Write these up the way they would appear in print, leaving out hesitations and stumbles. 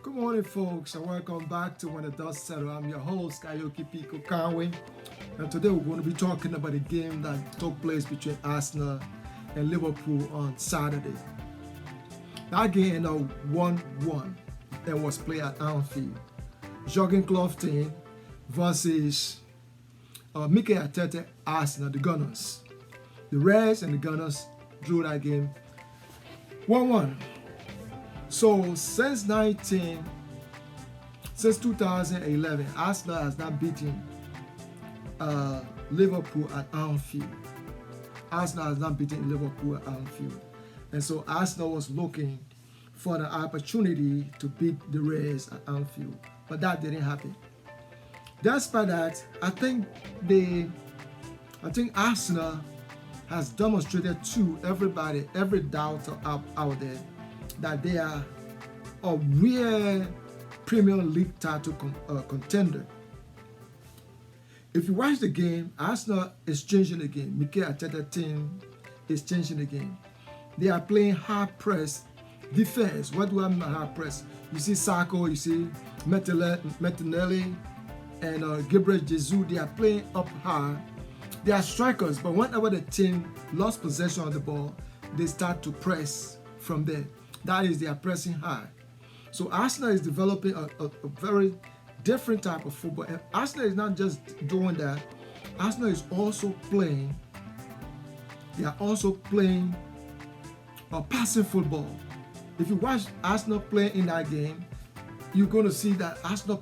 Good morning, folks, and welcome back to When the Dust Settle. I'm your host, Kayoki Pico Conway, and today we're going to be talking about a game that took place between Arsenal and Liverpool on Saturday. That game ended 1-1 and was played at Anfield. Jurgen Klopp team versus Mikel Arteta Arsenal, the Gunners. The Reds and the Gunners drew that game 1-1. So since 2011, Arsenal has not beaten Liverpool at Anfield. Arsenal has not beaten Liverpool at Anfield. And so Arsenal was looking for the opportunity to beat the Reds at Anfield. But that didn't happen. Despite that, I think Arsenal has demonstrated to everybody, every doubter out there, that they are a real Premier League title contender. If you watch the game, Arsenal is changing the game. Mikel Arteta team is changing the game. They are playing high press defense. What do I mean by high press? You see Sacco, you see Martinelli, and Gabriel Jesus. They are playing up high. They are strikers, but whenever the team lost possession of the ball, they start to press from there. That is, they are pressing high. So Arsenal is developing a very different type of football. And Arsenal is not just doing that. Arsenal is also playing. They are also playing a passing football. If you watch Arsenal play in that game, you're going to see that Arsenal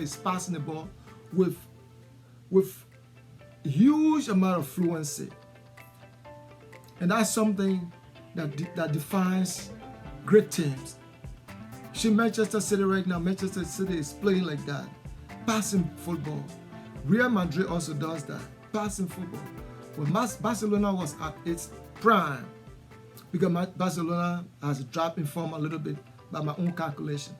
is passing the ball with huge amount of fluency. And that's something that defines great teams. See Manchester City right now, Manchester City is playing like that. Passing football. Real Madrid also does that. Passing football. When Barcelona was at its prime, because Barcelona has dropped in form a little bit by my own calculation.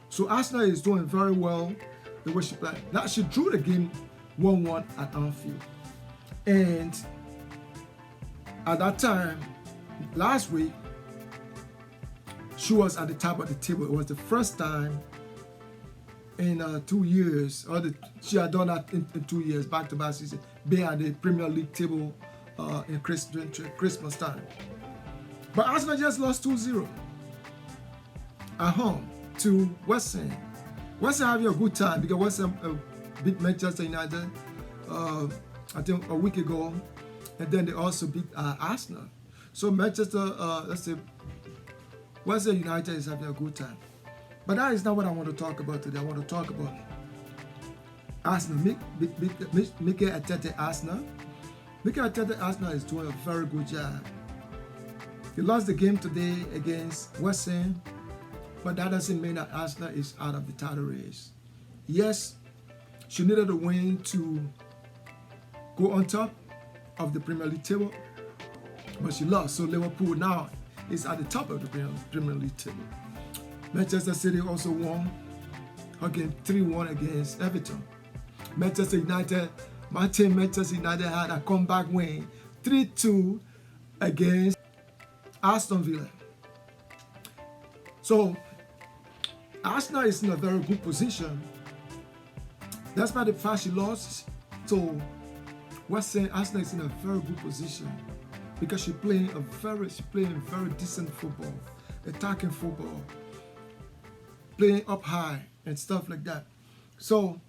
So Arsenal is doing very well the way she played. Now she drew the game 1-1 at Anfield. And at that time, last week, she was at the top of the table. It was the first time in 2 years, she had done that in 2 years, back-to-back season, being at the Premier League table in Christmas time. But Arsenal just lost 2-0 at home to West Ham. West Ham having a good time because West Ham beat Manchester United, I think a week ago, and then they also beat Arsenal. So West Ham United is having a good time. But that is not what I want to talk about today. I want to talk about Arsenal. Mikel Arteta Arsenal. Mikel Arteta Arsenal is doing a very good job. He lost the game today against West Ham, but that doesn't mean that Arsenal is out of the title race. Yes, she needed a win to go on top of the Premier League table, but she lost. So Liverpool now is at the top of the Premier League table. Manchester City also won her game 3-1 against Everton. Manchester United, my team Manchester United had a comeback win 3-2 against Aston Villa. So Arsenal is in a very good position. Despite the fact she lost, so West Ham, Arsenal is in a very good position because she's playing very decent football, attacking football, playing up high and stuff like that. So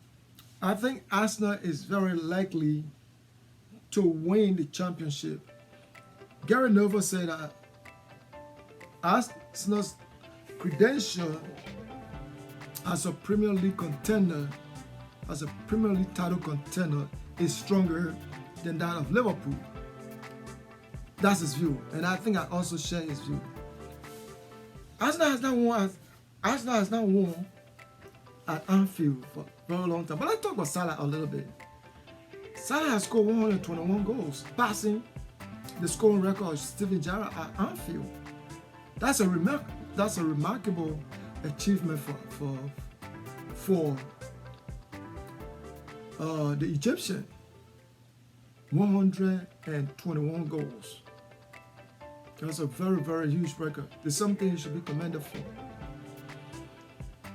I think Arsenal is very likely to win the championship. Gary Neville said that Arsenal's credential as a Premier League contender, as a Premier League title contender, is stronger than that of Liverpool. That's his view, and I think I also share his view. Arsenal has not won at Anfield for a very long time. But let's talk about Salah a little bit. Salah has scored 121 goals, passing the scoring record of Steven Gerrard at Anfield. That's a remarkable achievement for the Egyptian. 121 goals. That's a very, very huge record. It's something he should be commended for.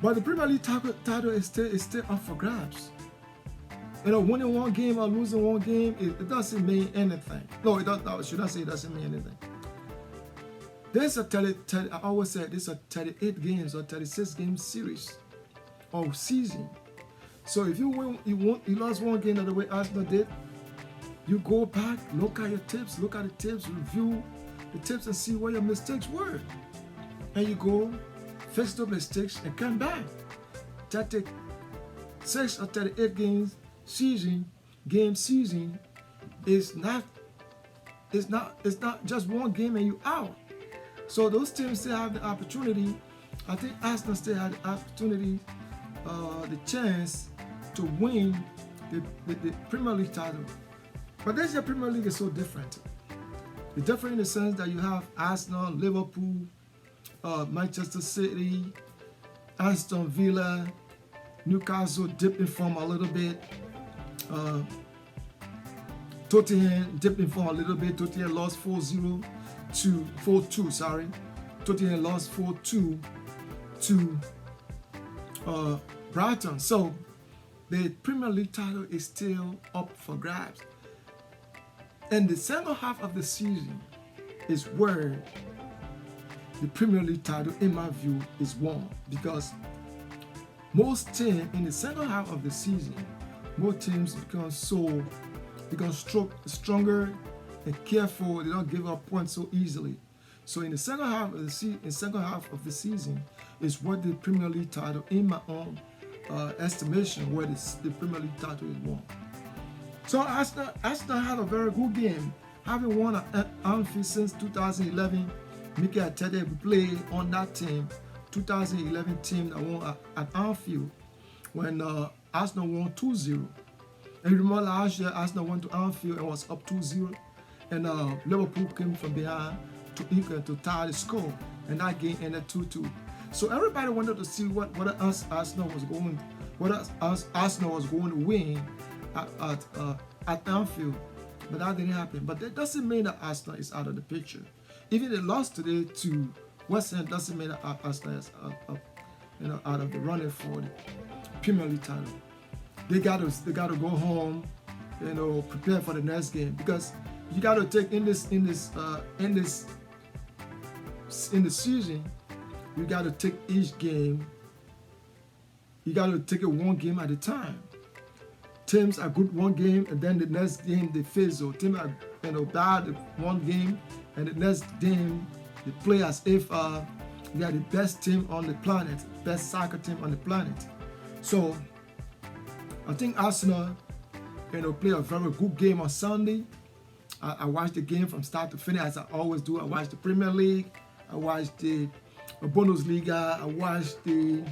But the Premier League title is still up for grabs. Winning one game or losing one game, it doesn't mean anything. No, it doesn't. Should I say it doesn't mean anything? There's I always say there's a 38 games or 36 game series or season. So if you lost one game the way Arsenal did, you go back, look at your tips, review the tips and see where your mistakes were. And you go fix those mistakes and come back. 36 or 38 games season is not just one game and you out. So those teams still have the opportunity. I think Arsenal still have the opportunity, the chance to win the Premier League title. But this year Premier League is so different. It's different in the sense that you have Arsenal, Liverpool, Manchester City, Aston Villa, Newcastle dipped in form a little bit. Tottenham dipped in form a little bit. Tottenham lost 4-2. Tottenham lost 4-2 to Brighton. So the Premier League title is still up for grabs. And the second half of the season is where the Premier League title, in my view, is won. Because most teams in the second half of the season, most teams become stronger and careful. They don't give up points so easily. So in the second half of the season is what the Premier League title, in my own estimation, where the Premier League title is won. So Arsenal had a very good game, having won at Anfield since 2011. Mikel Arteta played on that team, 2011 team that won at Anfield when Arsenal won 2-0. And you remember last year Arsenal went to Anfield and was up 2-0, and Liverpool came from behind to tie the score, and that game ended 2-2. So everybody wanted to see whether Arsenal was going to win at Anfield, but that didn't happen. But that doesn't mean that Arsenal is out of the picture. Even they lost today to West Ham doesn't mean that Arsenal is out of the running for the Premier League title. They got to go home, prepare for the next game, because you got to take in the season, you got to take each game. You got to take it one game at a time. Teams are good one game, and then the next game they fizzle. Teams are bad one game, and the next game they play as if they are the best team on the planet, best soccer team on the planet. So I think Arsenal, play a very good game on Sunday. I watched the game from start to finish, as I always do. I watched the Premier League, I watched the Bundesliga, I watched the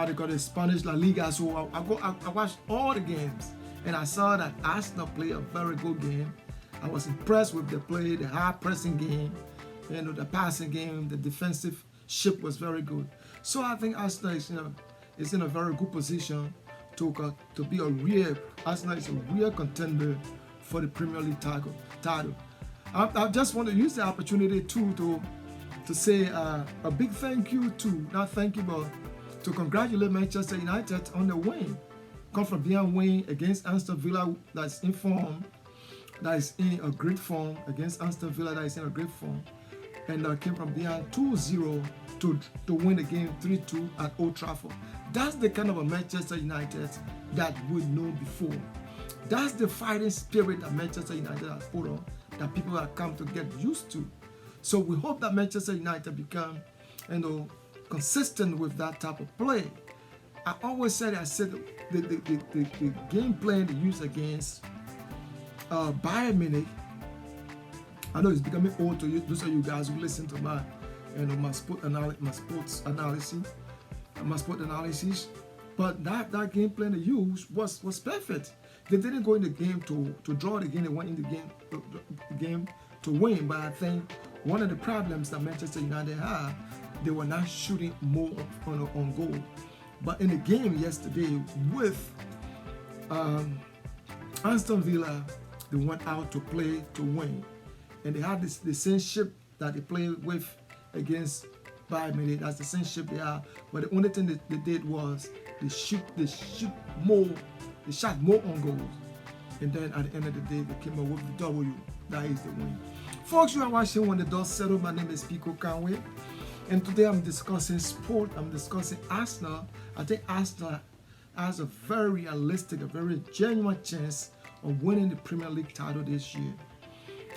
they call it Spanish La Liga. So I watched all the games, and I saw that Arsenal play a very good game. I was impressed with the play, the high pressing game, the passing game, the defensive ship was very good. So I think Arsenal is in a very good position to be Arsenal is a real contender for the Premier League title. I just want to use the opportunity too to say a big thank you to, not thank you, but to congratulate Manchester United on the win. Come from behind win against Aston Villa that's in form, that is in a great form, against Aston Villa that is in a great form, and came from behind 2-0 to win the game 3-2 at Old Trafford. That's the kind of a Manchester United that we know before. That's the fighting spirit that Manchester United has put on, that people have come to get used to. So we hope that Manchester United become, consistent with that type of play. I always said the game plan they use against Bayern Munich. I know it's becoming old to you, those of you guys who listen to my sport analysis. But that game plan they used was perfect. They didn't go in the game to draw the game. They went in the game to win. But I think one of the problems that Manchester United had, they were not shooting more on goal. But in the game yesterday with Aston Villa, they went out to play to win. And they had the same ship that they played with against by me. That's the same shape they are. But the only thing they did was they shoot more, they shot more on goals. And then at the end of the day, they came up with the W. That is the win. Folks, you are watching When the Dust Settle. My name is Pico Conway. And today I'm discussing sport. I'm discussing Arsenal. I think Arsenal has a very realistic, a very genuine chance of winning the Premier League title this year.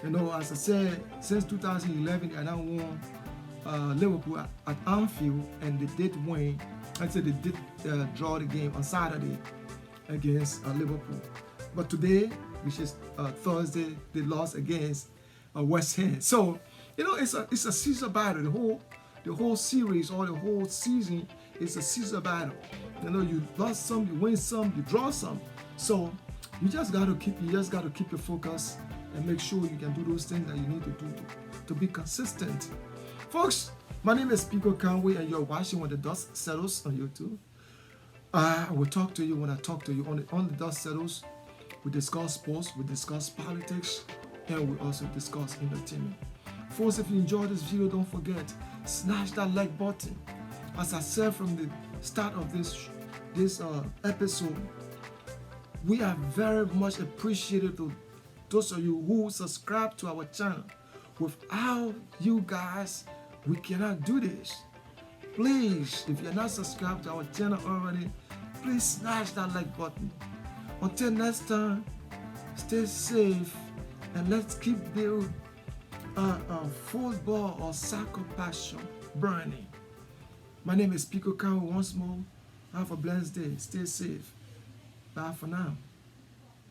You know, as I said, since 2011, they now won Liverpool at Anfield, and they did win. I said they did draw the game on Saturday against Liverpool. But today, which is Thursday, they lost against West Ham. So, you know, it's a Caesar battle. The whole series or the whole season is a Caesar battle. You know, you lost some, you win some, you draw some. So you just gotta keep your focus and make sure you can do those things that you need to do to be consistent. Folks, my name is Pico Conway, and you're watching When the Dust Settles on YouTube. I will talk to you when I talk to you. On the Dust Settles, we discuss sports, we discuss politics, and we also discuss entertainment. Folks, if you enjoyed this video, don't forget, smash that like button. As I said from the start of this episode, we are very much appreciative to those of you who subscribe to our channel. Without you guys, we cannot do this. Please, if you're not subscribed to our channel already, please smash that like button. Until next time, stay safe, and let's keep building football or soccer passion burning. My name is Pico Conway once more. Have a blessed day. Stay safe. Bye for now.